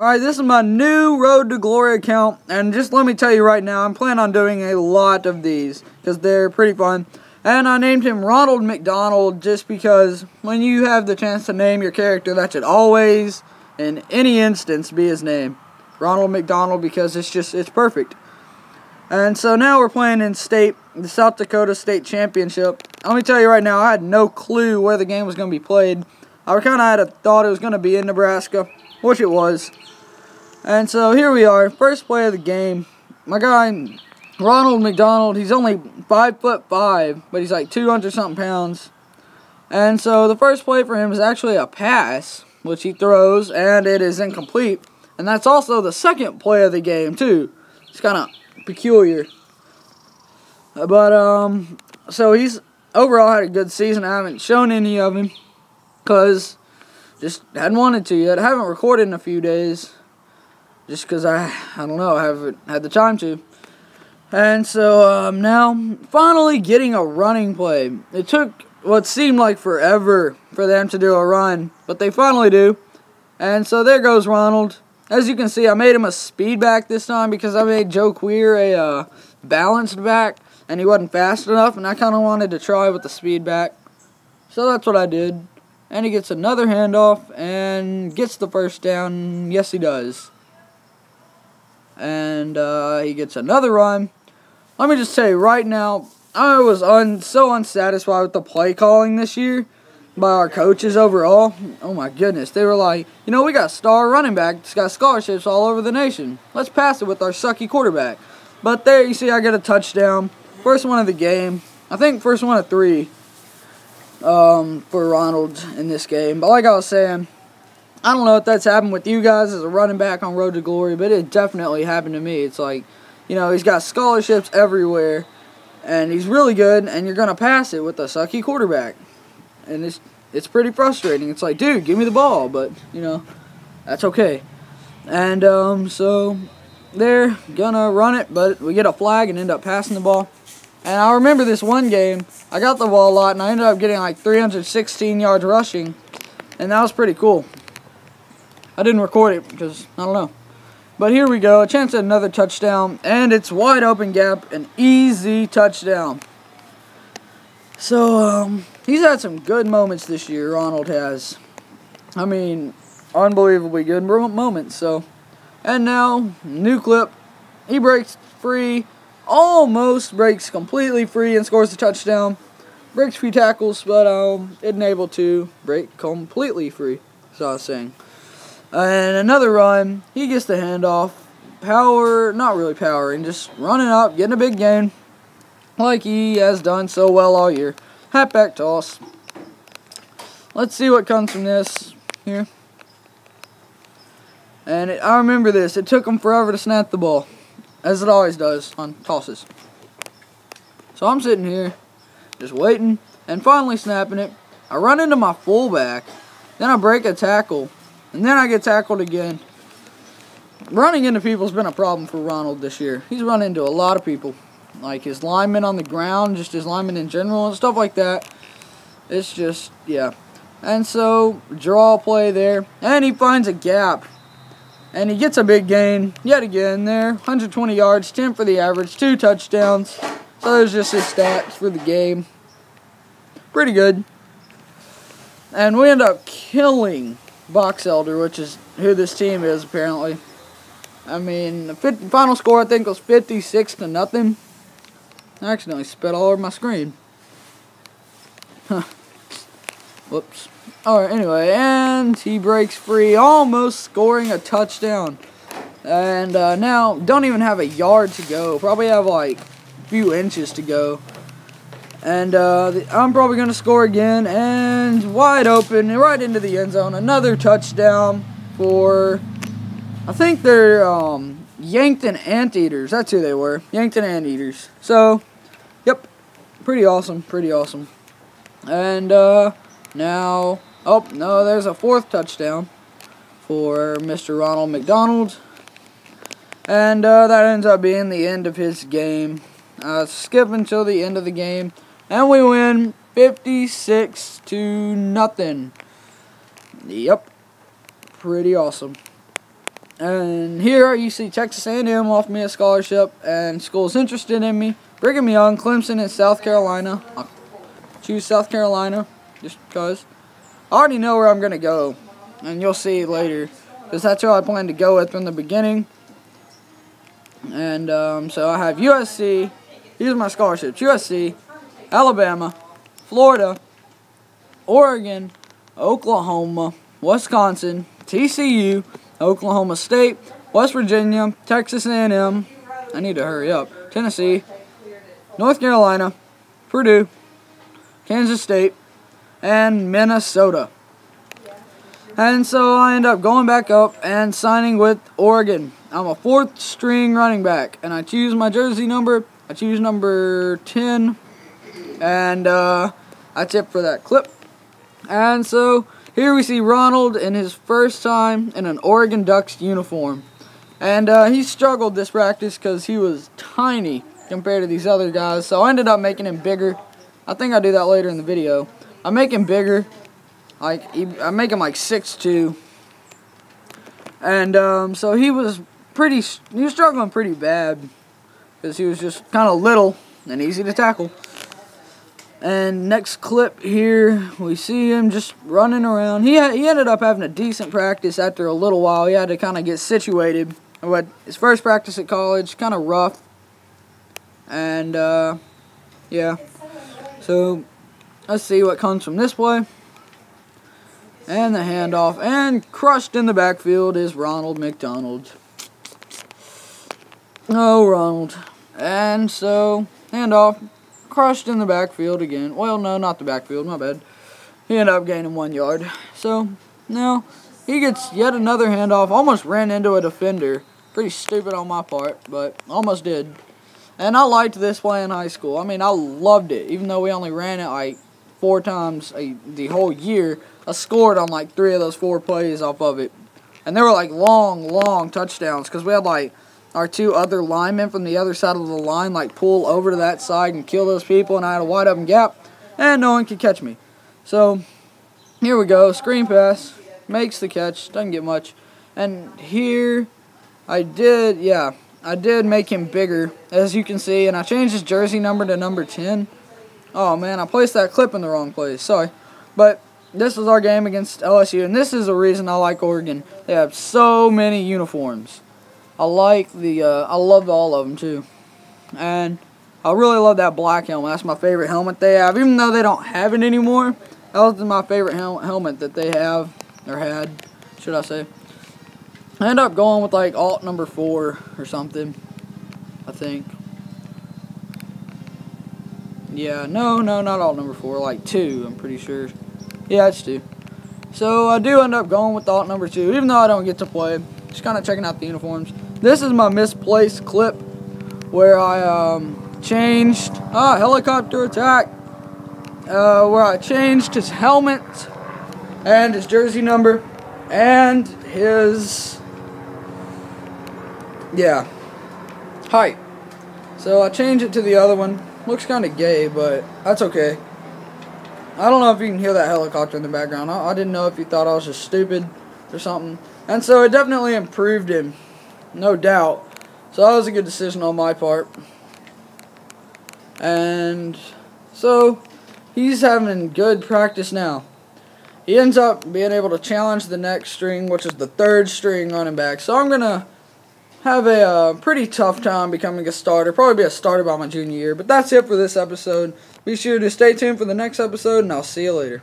Alright, this is my new Road to Glory account, and just let me tell you right now, I'm planning on doing a lot of these, because they're pretty fun. And I named him Ronald McDonald just because when you have the chance to name your character, that should always, in any instance, be his name. Ronald McDonald, because it's perfect. And so now we're playing in the South Dakota State Championship. Let me tell you right now, I had no clue where the game was going to be played. I kind of had a thought it was going to be in Nebraska, which it was. And so here we are, first play of the game. My guy, Ronald McDonald, he's only 5'5", but he's like 200-something pounds. And so the first play for him is actually a pass, which he throws, and it is incomplete. And that's also the second play of the game, too. It's kind of peculiar. But, so he's overall had a good season. I haven't shown any of him, because just hadn't wanted to yet. I haven't recorded in a few days. Just because I don't know, I haven't had the time to. And so, now, finally getting a running play. It took what seemed like forever for them to do a run, but they finally do. And so there goes Ronald. As you can see, I made him a speed back this time because I made Joe Queer a balanced back, and he wasn't fast enough, and I kind of wanted to try with the speed back. So that's what I did. And he gets another handoff and gets the first down. Yes, he does. And he gets another run. Let me just tell you right now, I was so unsatisfied with the play calling this year by our coaches overall. Oh my goodness, they were like, you know, we got star running back, it's got scholarships all over the nation. Let's pass it with our sucky quarterback. But there you see I get a touchdown. First one of the game. I think first one of 3 for Ronald in this game. But like I was saying, I don't know if that's happened with you guys as a running back on Road to Glory, but it definitely happened to me. It's like, you know, he's got scholarships everywhere, and he's really good, and you're going to pass it with a sucky quarterback. And it's pretty frustrating. It's like, dude, give me the ball, but, you know, that's okay. And so they're going to run it, but we get a flag and end up passing the ball. And I remember this one game, I got the ball a lot, and I ended up getting like 316 yards rushing, and that was pretty cool. I didn't record it because, I don't know. But here we go, a chance at another touchdown, and it's wide open gap, an easy touchdown. So, he's had some good moments this year, Ronald has. I mean, unbelievably good moments, so. And now, new clip, he breaks free, almost breaks completely free and scores a touchdown. Breaks a few tackles, but isn't able to break completely free, as I was saying. And another run, he gets the handoff. Power, not really powering, just running up, getting a big gain. Like he has done so well all year. Halfback toss. Let's see what comes from this here. And I remember this. It took him forever to snap the ball, as it always does on tosses. So I'm sitting here, just waiting, and finally snapping it. I run into my fullback. Then I break a tackle. And then I get tackled again. Running into people has been a problem for Ronald this year. He's run into a lot of people. Like his linemen on the ground, just his linemen in general, and stuff like that. It's just, yeah. And so, draw play there. And he finds a gap. And he gets a big gain, yet again there. 120 yards, 10 for the average, 2 touchdowns. So there's just his stats for the game. Pretty good. And we end up killing Box Elder, which is who this team is apparently. I mean, the final score I think was 56-0. I accidentally spit all over my screen. Huh. Whoops. Alright, anyway, and he breaks free, almost scoring a touchdown. And now, don't even have a yard to go. Probably have like a few inches to go. And I'm probably going to score again, and wide open, and right into the end zone. Another touchdown for, I think they're Yankton Anteaters. That's who they were, Yankton Anteaters. So, yep, pretty awesome, pretty awesome. And now, oh, no, there's a 4th touchdown for Mr. Ronald McDonald. And that ends up being the end of his game. Skip until the end of the game. And we win 56-0. Yep. Pretty awesome. And here you see Texas A&M offered me a scholarship, and schools interested in me. Brigham Young, Clemson, and South Carolina. I'll choose South Carolina just because. I already know where I'm going to go, and you'll see later, because that's who I plan to go with from the beginning. And so I have USC. These are my scholarships. USC, Alabama, Florida, Oregon, Oklahoma, Wisconsin, TCU, Oklahoma State, West Virginia, Texas A&M, I need to hurry up, Tennessee, North Carolina, Purdue, Kansas State, and Minnesota. And so I end up going back up and signing with Oregon. I'm a 4th string running back, and I choose my jersey number. I choose number 10, and that's it for that clip. And so here we see Ronald in his first time in an Oregon Ducks uniform. And he struggled this practice because he was tiny compared to these other guys. So I ended up making him bigger. I think I'll do that later in the video. I make him bigger. I make him like 6'2". And so he was struggling pretty bad because he was just kind of little and easy to tackle. And next clip here, we see him just running around. He ended up having a decent practice after a little while. He had to kind of get situated. But his first practice at college, kind of rough. And, yeah. So, let's see what comes from this play. And the handoff. And crushed in the backfield is Ronald McDonald. Oh, Ronald. And so, handoff. Crushed in the backfield again. Well, no, not the backfield, my bad. He ended up gaining 1 yard. So, now, he gets yet another handoff. Almost ran into a defender. Pretty stupid on my part, but almost did. And I liked this play in high school. I mean, I loved it. Even though we only ran it like 4 times the whole year, I scored on like 3 of those 4 plays off of it. And they were like long touchdowns because we had like our 2 other linemen from the other side of the line like pull over to that side and kill those people, and I had a wide open gap and no one could catch me. So here we go, screen pass, makes the catch, doesn't get much. And here I did make him bigger, as you can see, and I changed his jersey number to number 10. Oh man, I placed that clip in the wrong place, sorry. But this was our game against LSU, and this is the reason I like Oregon. They have so many uniforms. I love all of them too. And I really love that black helmet. That's my favorite helmet they have. Even though they don't have it anymore, that was my favorite helmet that they have, or had, should I say. I ended up going with like alt number 4 or something, I think. Yeah, no, not alt number 4, like 2, I'm pretty sure. Yeah, it's 2. So I do end up going with alt number 2, even though I don't get to play. Just kind of checking out the uniforms. This is my misplaced clip where I changed helicopter attack, where I changed his helmet and his jersey number and his height. So I changed it to the other one. Looks kind of gay, but that's okay. I don't know if you can hear that helicopter in the background. I didn't know if you thought I was just stupid or something. And so it definitely improved him, no doubt. So that was a good decision on my part. And so he's having good practice now. He ends up being able to challenge the next string, which is the 3rd string running back. So I'm going to have a pretty tough time becoming a starter. Probably be a starter by my junior year. But that's it for this episode. Be sure to stay tuned for the next episode, and I'll see you later.